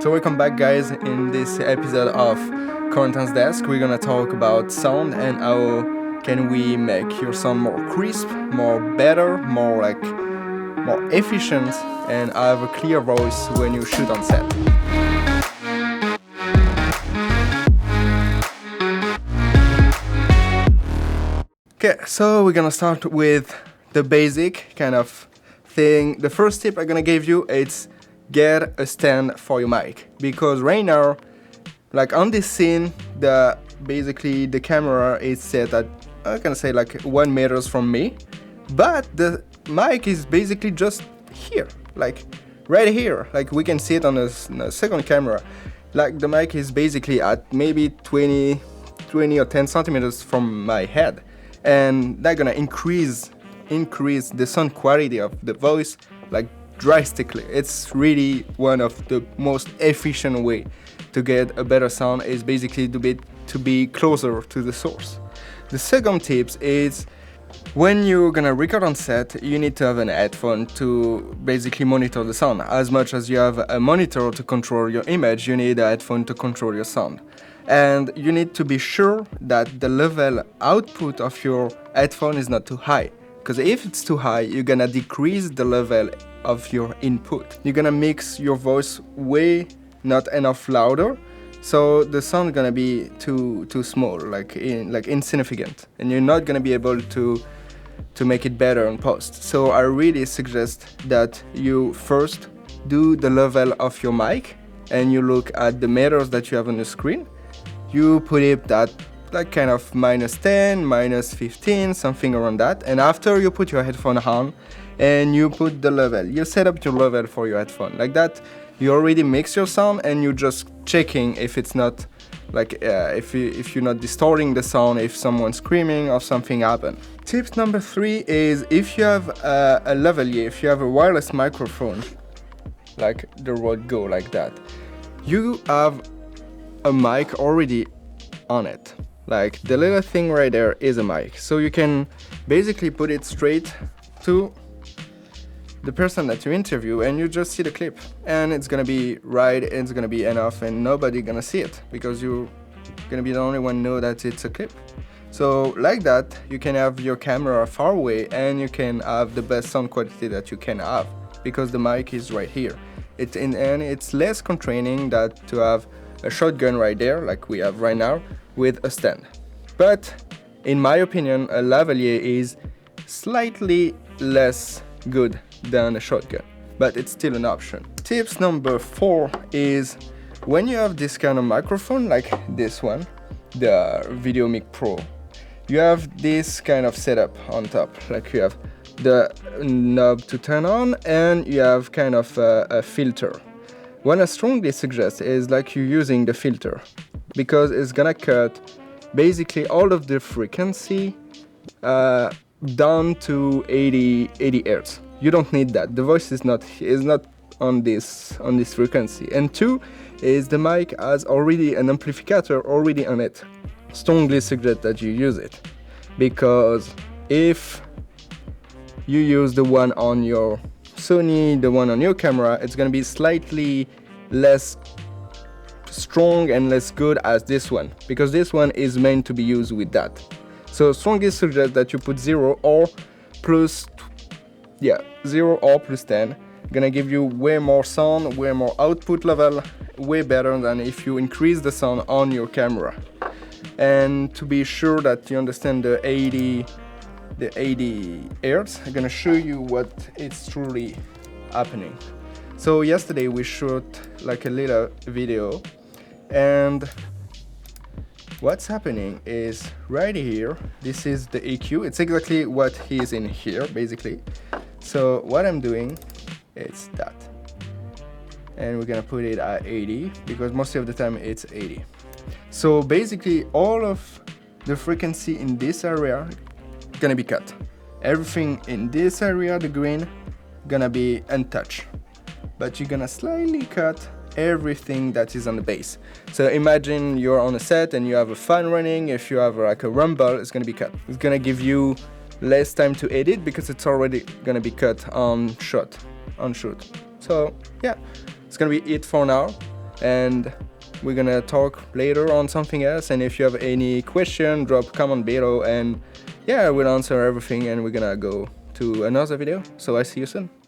So welcome back, guys. In this episode of Corentin's Desk, we're gonna talk about sound and how can we make your sound more crisp, more better, more efficient, and have a clear voice when you shoot on set. Okay, so we're gonna start with the basic kind of thing. The first tip I'm gonna give you is get a stand for your mic, because right now, like on this scene, the camera is set at, I'm gonna say, like 1 meter from me, but the mic is basically just here, like right here. Like we can see it on the second camera. Like the mic is basically at maybe 20 or 10 centimeters from my head, and that's gonna increase the sound quality of the voice like drastically. It's really one of the most efficient way to get a better sound, is basically to be closer to the source. The second tip is, when you're gonna record on set, you need to have an headphone to basically monitor the sound. As much as you have a monitor to control your image, you need a headphone to control your sound. And you need to be sure that the level output of your headphone is not too high, because if it's too high, you're gonna decrease the level of your input. You're gonna mix your voice way not enough louder, so the sound gonna be too small, like insignificant, and you're not gonna be able to make it better in post. So I really suggest that you first do the level of your mic, and you look at the meters that you have on the screen. You put it at like kind of -10, -15, something around that, and after you put your headphone on and you put the level, you set up your level for your headphone like that. You already mix your sound, and you're just checking if it's not like if you're not distorting the sound, if someone's screaming or something happened. Tip number 3 is, if you have a lavalier, if you have a wireless microphone, like the Rode Go like that, you have a mic already on it. Like the little thing right there is a mic, so you can basically put it straight to the person that you interview, and you just see the clip, and it's gonna be right, it's gonna be enough, and nobody gonna see it because you're gonna be the only one know that it's a clip. So like that, you can have your camera far away, and you can have the best sound quality that you can have, because the mic is right here. And it's less constraining than to have a shotgun right there, like we have right now, with a stand. But in my opinion, a lavalier is slightly less good than a shotgun, but it's still an option. Tips number 4 is, when you have this kind of microphone like this one, the VideoMic Pro, you have this kind of setup on top. Like you have the knob to turn on, and you have kind of a filter. What I strongly suggest is like you using the filter, because it's gonna cut basically all of the frequency down to 80 hertz. You don't need that. The voice is not on this frequency. And 2 is, the mic has already an amplifier already on it. Strongly suggest that you use it, because if you use the one on your Sony, the one on your camera, it's gonna be slightly less strong and less good as this one, because this one is meant to be used with that. So strongly suggest that you put 0 or plus 10, gonna give you way more sound, way more output level, way better than if you increase the sound on your camera. And to be sure that you understand the 80 hertz, I'm gonna show you what is truly happening. So yesterday we shot like a little video, and what's happening is right here, this is the EQ. It's exactly what is in here basically. So what I'm doing is that, and we're gonna put it at 80, because most of the time it's 80. So basically all of the frequency in this area gonna be cut. Everything in this area, the green, gonna be untouched, but you're gonna slightly cut everything that is on the bass. So imagine you're on a set and you have a fan running. If you have like a rumble, it's gonna be cut. It's gonna give you less time to edit, because it's already gonna be cut on shoot. So yeah, it's gonna be it for now. and we're gonna talk later on something else. And if you have any question, drop comment below, and yeah, we'll answer everything, and we're gonna go to another video. So I see you soon.